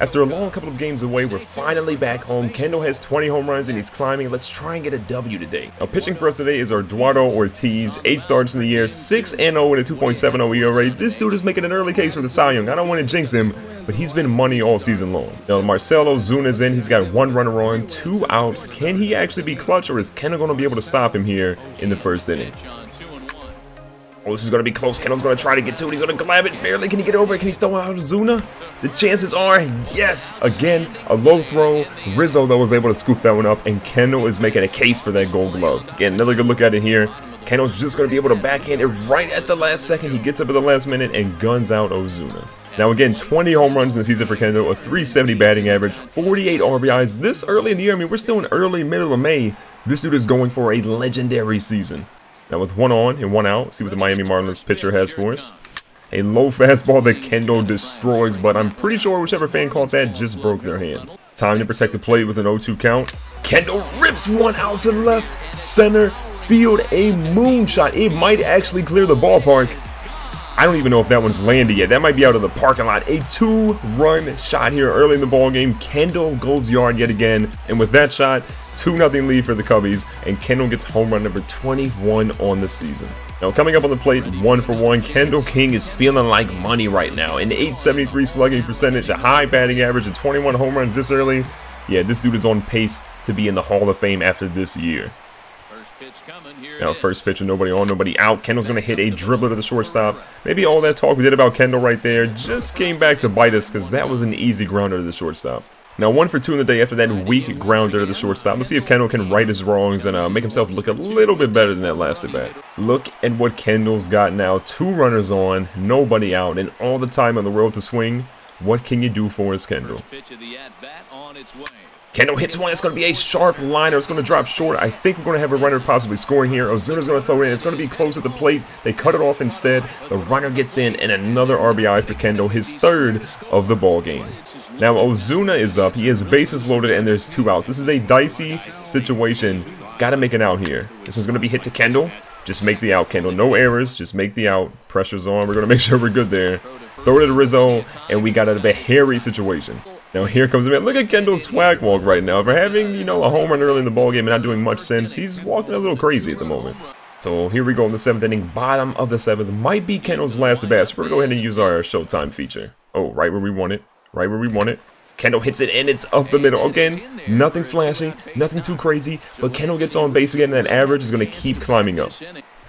After a long couple of games away, we're finally back home. Kendall has 20 home runs and he's climbing. Let's try and get a W today. Now, pitching for us today is our Eduardo Ortiz. 8 starts in the year, 6-0 and a 2.70 ERA. This dude is making an early case for the Cy Young. I don't want to jinx him, but he's been money all season long. Now, Marcell Ozuna's in. He's got 1 runner on, 2 outs. Can he actually be clutch, or is Kendall going to be able to stop him here in the first inning? Oh, this is going to be close. Kendall's going to try to get to it. He's going to grab it. Barely. Can he get over it? Can he throw out Ozuna? The chances are yes. Again, a low throw. Rizzo, though, was able to scoop that one up, and Kendall is making a case for that gold glove. Again, another good look at it here. Kendall's just going to be able to backhand it right at the last second. He gets up at the last minute and guns out Ozuna. Now, again, 20 home runs in the season for Kendall, a 370 batting average, 48 RBIs this early in the year. I mean, we're still in early, middle of May. This dude is going for a legendary season. Now with 1 on and 1 out, see what the Miami Marlins pitcher has for us. A low fastball that Kendall destroys, but I'm pretty sure whichever fan caught that just broke their hand. Time to protect the plate with an 0-2 count. Kendall rips one out to left center field, a moonshot. It might actually clear the ballpark. I don't even know if that one's landed yet. That might be out of the parking lot. A 2-run shot here early in the ball game. Kendall goes yard yet again, and with that shot, 2-0 lead for the Cubbies, and Kendall gets home run number 21 on the season. Now coming up on the plate, 1 for 1, Kendall King is feeling like money right now. An 873 slugging percentage, a high batting average, and 21 home runs this early. Yeah, this dude is on pace to be in the Hall of Fame after this year. Now first pitch with nobody on, nobody out. Kendall's going to hit a dribbler to the shortstop. Maybe all that talk we did about Kendall right there just came back to bite us, because that was an easy grounder to the shortstop. Now 1 for 2 in the day after that weak grounder to the shortstop. Let's see if Kendall can right his wrongs and make himself look a little bit better than that last at bat. Look at what Kendall's got now. 2 runners on, nobody out, and all the time in the world to swing. What can you do for us, Kendall? Kendall hits one. It's going to be a sharp liner. It's going to drop short. I think we're going to have a runner possibly scoring here. Ozuna's going to throw it in. It's going to be close at the plate. They cut it off instead. The runner gets in, and another RBI for Kendall, his 3rd of the ball game. Now Ozuna is up. He has bases loaded, and there's 2 outs. This is a dicey situation. Got to make an out here. This one's going to be hit to Kendall. Just make the out, Kendall. No errors. Just make the out. Pressure's on. We're going to make sure we're good there. Throw it to Rizzo, and we got out of a hairy situation. Now here comes the man. Look at Kendall's swag walk right now. For having, a home run early in the ballgame and not doing much since, he's walking a little crazy at the moment. So here we go in the 7th inning, bottom of the 7th. Might be Kendall's last at bat. So we're going to go ahead and use our Showtime feature. Oh, right where we want it. Right where we want it. Kendall hits it, and it's up the middle. Again, nothing flashy, nothing too crazy, but Kendall gets on base again, and that average is going to keep climbing up.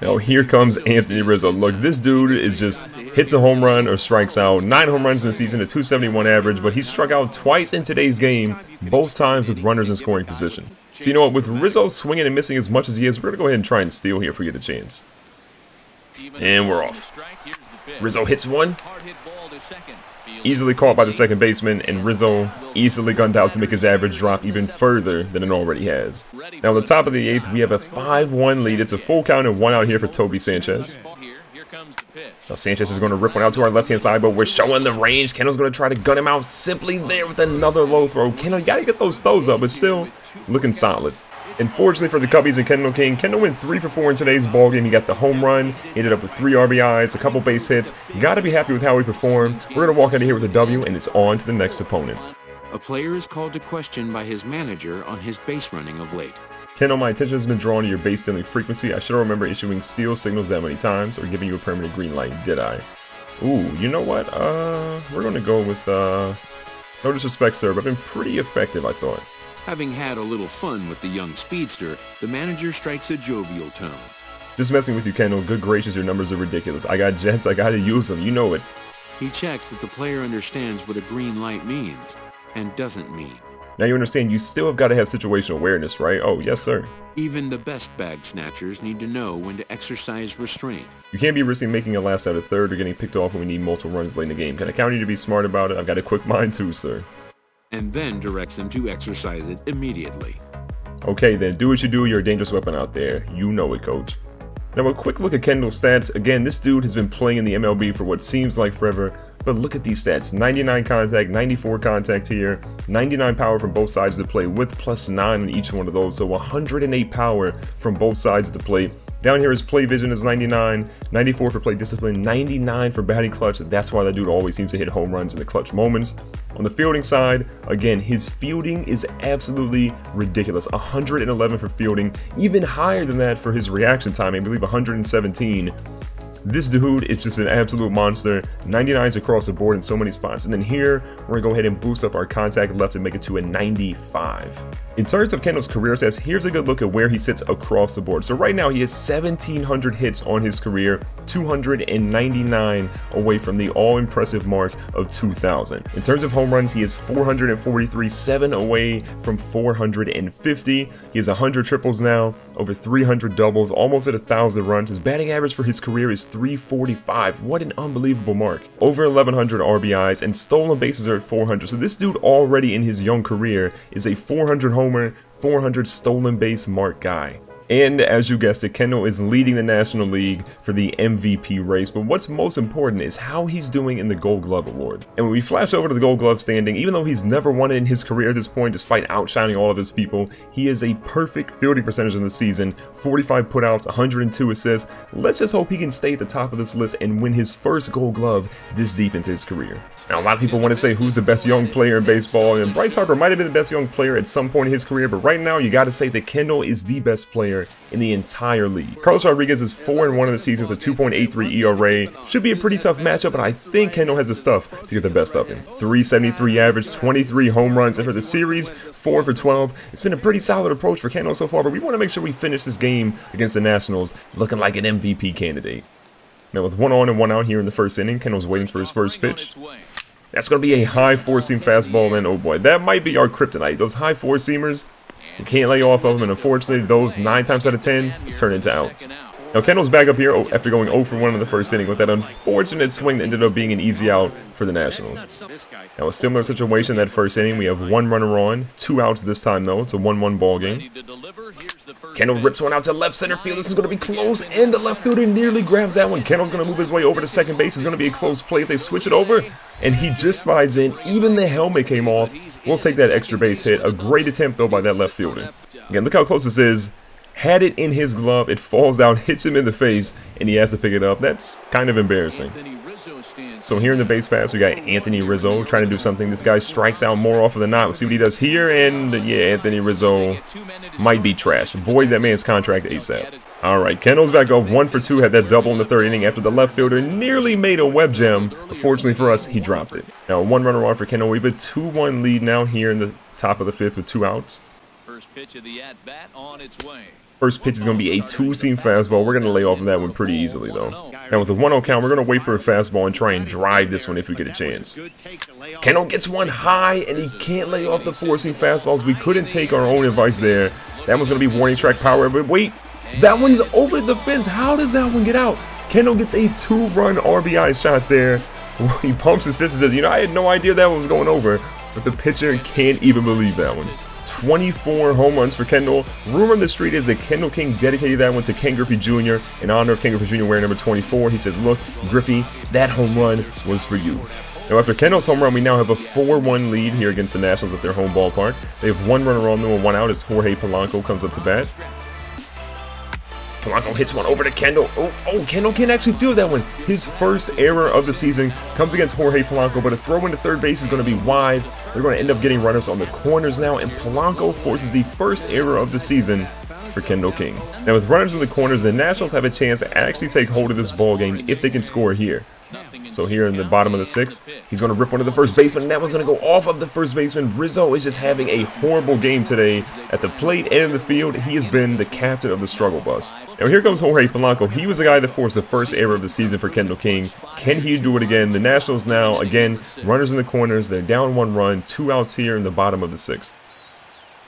Now here comes Anthony Rizzo. Look, this dude is just hits a home run or strikes out. 9 home runs in the season, a 271 average, but he struck out twice in today's game, both times with runners in scoring position. So you know what, with Rizzo swinging and missing as much as he is, we're going to go ahead and try and steal here if we get a chance. And we're off. Rizzo hits one. Easily caught by the second baseman, and Rizzo easily gunned out to make his average drop even further than it already has. Now, on the top of the 8th, we have a 5-1 lead. It's a full count and 1 out here for Toby Sanchez. Now, Sanchez is going to rip one out to our left-hand side, but we're showing the range. Kendall's going to try to gun him out simply there with another low throw. Kendall, you got to get those throws up, but still looking solid. Unfortunately for the Cubbies and Kendall King, Kendall went 3 for 4 in today's ballgame. He got the home run, ended up with 3 RBIs, a couple base hits. Got to be happy with how he performed. We're going to walk out of here with a W, and it's on to the next opponent. A player is called to question by his manager on his base running of late. Kendall, my attention has been drawn to your base stealing frequency. I should remember issuing steal signals that many times or giving you a permanent green light, did I? Ooh, you know what? We're going to go with, no disrespect, sir, but I've been pretty effective, I thought. Having had a little fun with the young speedster, the manager strikes a jovial tone. Just messing with you, Kendall. Good gracious, your numbers are ridiculous. I got jets, I gotta use them, you know it. He checks that the player understands what a green light means, and doesn't mean. Now you understand you still have got to have situational awareness, right? Oh, yes, sir. Even the best bag snatchers need to know when to exercise restraint. You can't be risking making a last out of 3rd or getting picked off when we need multiple runs late in the game. Can I count you to be smart about it? I've got a quick mind too, sir. And then directs them to exercise it immediately. Okay, then do what you do. You're a dangerous weapon out there. You know it, coach. Now, a quick look at Kendall's stats. Again, this dude has been playing in the MLB for what seems like forever, but look at these stats. 99 contact, 94 contact here, 99 power from both sides of the plate with +9 in each one of those, so 108 power from both sides of the plate. Down here his play vision is 99, 94 for play discipline, 99 for batting clutch. That's why that dude always seems to hit home runs in the clutch moments. On the fielding side, again, his fielding is absolutely ridiculous. 111 for fielding, even higher than that for his reaction time, I believe 117. This dude is just an absolute monster. 99s across the board in so many spots. And then here, we're going to go ahead and boost up our contact left and make it to a 95. In terms of Kendall's career stats, here's a good look at where he sits across the board. So right now, he has 1,700 hits on his career, 299 away from the all-impressive mark of 2,000. In terms of home runs, he is 443, 7 away from 450. He has 100 triples now, over 300 doubles, almost at 1,000 runs. His batting average for his career is 345. What an unbelievable mark. Over 1,100 RBIs, and stolen bases are at 400. So this dude already in his young career is a 400 homer, 400 stolen base mark guy. And as you guessed it, Kendall is leading the National League for the MVP race, but what's most important is how he's doing in the Gold Glove Award. And when we flash over to the Gold Glove standing, even though he's never won it in his career at this point, despite outshining all of his people, he is a perfect fielding percentage in the season, 45 putouts, 102 assists. Let's just hope he can stay at the top of this list and win his first Gold Glove this deep into his career. Now, a lot of people want to say who's the best young player in baseball, and Bryce Harper might have been the best young player at some point in his career, but right now you got to say that Kendall is the best player in the entire league. Carlos Rodriguez is 4-1 in the season with a 2.83 ERA. Should be a pretty tough matchup, but I think Kendall has the stuff to get the best of him. 373 average, 23 home runs, and for the series, 4 for 12. It's been a pretty solid approach for Kendall so far, but we want to make sure we finish this game against the Nationals looking like an MVP candidate. Now with 1 on and 1 out here in the first inning, Kendall's waiting for his first pitch. That's going to be a high four-seam fastball, and oh boy, that might be our kryptonite. Those high four-seamers, you can't lay off of them, and unfortunately, those 9 times out of 10 turn into outs. Now, Kendall's back up here after going 0 for 1 in the first inning with that unfortunate swing that ended up being an easy out for the Nationals. Now, a similar situation that first inning. We have 1 runner on, 2 outs this time, though. It's a 1-1 ball game. Kendall rips one out to left center field. This is going to be close, and the left fielder nearly grabs that one. Kendall's going to move his way over to second base. It's going to be a close play if they switch it over, and he just slides in. Even the helmet came off. We'll take that extra base hit. A great attempt, though, by that left fielder. Again, look how close this is. Had it in his glove, it falls down, hits him in the face, and he has to pick it up. That's kind of embarrassing. So here in the base pass, we got Anthony Rizzo trying to do something. This guy strikes out more often than not. We'll see what he does here, and yeah, Anthony Rizzo might be trash. Void that man's contract ASAP. All right, Kendall's back up 1 for 2, had that double in the third inning after the left fielder nearly made a web gem. Unfortunately for us, he dropped it. Now, 1 runner on for Kendall. We have a 2-1 lead now here in the top of the 5th with 2 outs. First pitch of the at-bat on its way. First pitch is going to be a 2-seam fastball. We're going to lay off of that one pretty easily, though. Now, with a 1-0 count, we're going to wait for a fastball and try and drive this one if we get a chance. Kendall gets one high, and he can't lay off the 4-seam fastballs. We couldn't take our own advice there. That one's going to be warning track power, but wait. That one's over the fence. How does that one get out? Kendall gets a 2-run RBI shot there. He pumps his fist and says, you know, I had no idea that one was going over. But the pitcher can't even believe that one. 24 home runs for Kendall. Rumor on the street is that Kendall King dedicated that one to Ken Griffey Jr. in honor of Ken Griffey Jr. wearing number 24. He says, look, Griffey, that home run was for you. Now, after Kendall's home run, we now have a 4-1 lead here against the Nationals at their home ballpark. They have 1 runner on them and 1 out as Jorge Polanco comes up to bat. Polanco hits one over to Kendall. Oh, Kendall can't actually field that one. His first error of the season comes against Jorge Polanco, but a throw into third base is going to be wide. They're going to end up getting runners on the corners now, and Polanco forces the first error of the season for Kendall King. Now, with runners in the corners, the Nationals have a chance to actually take hold of this ball game if they can score here. So here in the bottom of the 6th, he's going to rip one to the first baseman, and that one's going to go off of the first baseman. Rizzo is just having a horrible game today at the plate and in the field. He has been the captain of the struggle bus. Now here comes Jorge Polanco. He was the guy that forced the first error of the season for Kendall King. Can he do it again? The Nationals now, again, runners in the corners. They're down 1 run, 2 outs here in the bottom of the 6th.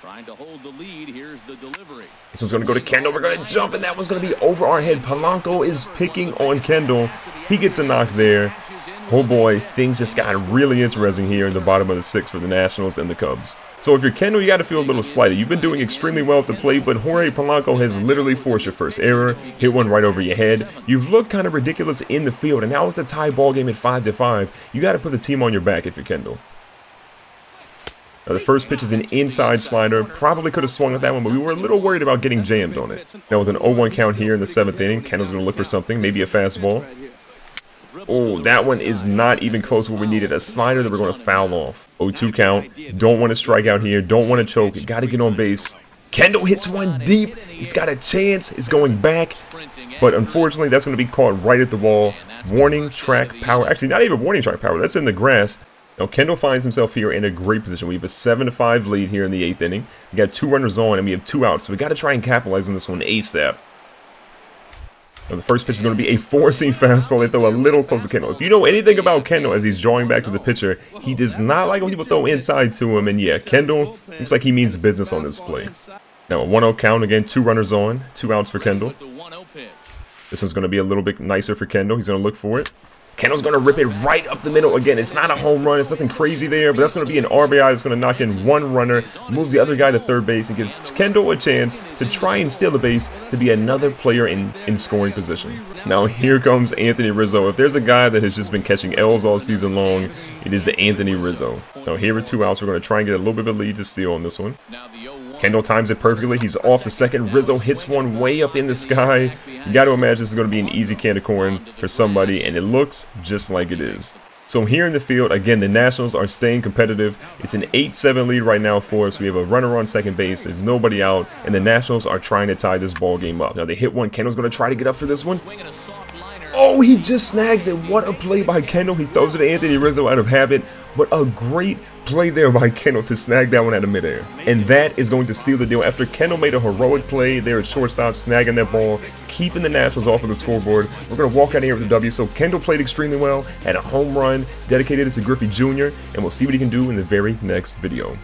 Trying to hold the lead. Here's the delivery. This one's going to go to Kendall. We're going to jump, and that one's going to be over our head. Polanco is picking on Kendall. He gets a knock there. Oh boy, things just got really interesting here in the bottom of the 6th for the Nationals and the Cubs. So if you're Kendall, you got to feel a little slighted. You've been doing extremely well at the plate, but Jorge Polanco has literally forced your first error, hit one right over your head. You've looked kind of ridiculous in the field, and now it's a tie ball game at 5-5. You got to put the team on your back if you're Kendall. Now the first pitch is an inside slider. Probably could have swung at that one, but we were a little worried about getting jammed on it. Now with an 0-1 count here in the 7th inning, Kendall's going to look for something, maybe a fastball. Oh, that one is not even close to what we needed. A slider that we're going to foul off. 0-2 count. Don't want to strike out here. Don't want to choke. Got to get on base. Kendall hits one deep. It's got a chance. It's going back. But unfortunately, that's going to be caught right at the wall. Warning track power. Actually, not even warning track power. That's in the grass. Now, Kendall finds himself here in a great position. We have a 7-5 lead here in the 8th inning. We got 2 runners on, and we have 2 outs. So we got to try and capitalize on this one ASAP. Now, the first pitch is going to be a 4-seam fastball. They throw a little close to Kendall. If you know anything about Kendall as he's drawing back to the pitcher, he does not like when people throw inside to him. And yeah, Kendall looks like he means business on this play. Now, a 1-0 count. Again, 2 runners on, 2 outs for Kendall. This one's going to be a little bit nicer for Kendall. He's going to look for it. Kendall's going to rip it right up the middle. Again, it's not a home run. It's nothing crazy there, but that's going to be an RBI that's going to knock in 1 runner, moves the other guy to third base, and gives Kendall a chance to try and steal the base to be another player in scoring position. Now, here comes Anthony Rizzo. If there's a guy that has just been catching L's all season long, it is Anthony Rizzo. Now, here are 2 outs. We're going to try and get a little bit of a lead to steal on this one. Kendall times it perfectly. He's off to second. Rizzo hits one way up in the sky. You got to imagine this is going to be an easy can of corn for somebody, and it looks just like it is. So here in the field, again, the Nationals are staying competitive. It's an 8-7 lead right now for us. We have a runner on second base. There's nobody out, and the Nationals are trying to tie this ball game up. Now they hit one. Kendall's going to try to get up for this one. Oh, he just snags it. What a play by Kendall. He throws it to Anthony Rizzo out of habit. But a great play there by Kendall to snag that one out of midair. And that is going to seal the deal. After Kendall made a heroic play there at shortstop, snagging that ball, keeping the Nationals off of the scoreboard, we're going to walk out of here with a W. So Kendall played extremely well, had a home run, dedicated it to Griffey Jr., and we'll see what he can do in the very next video.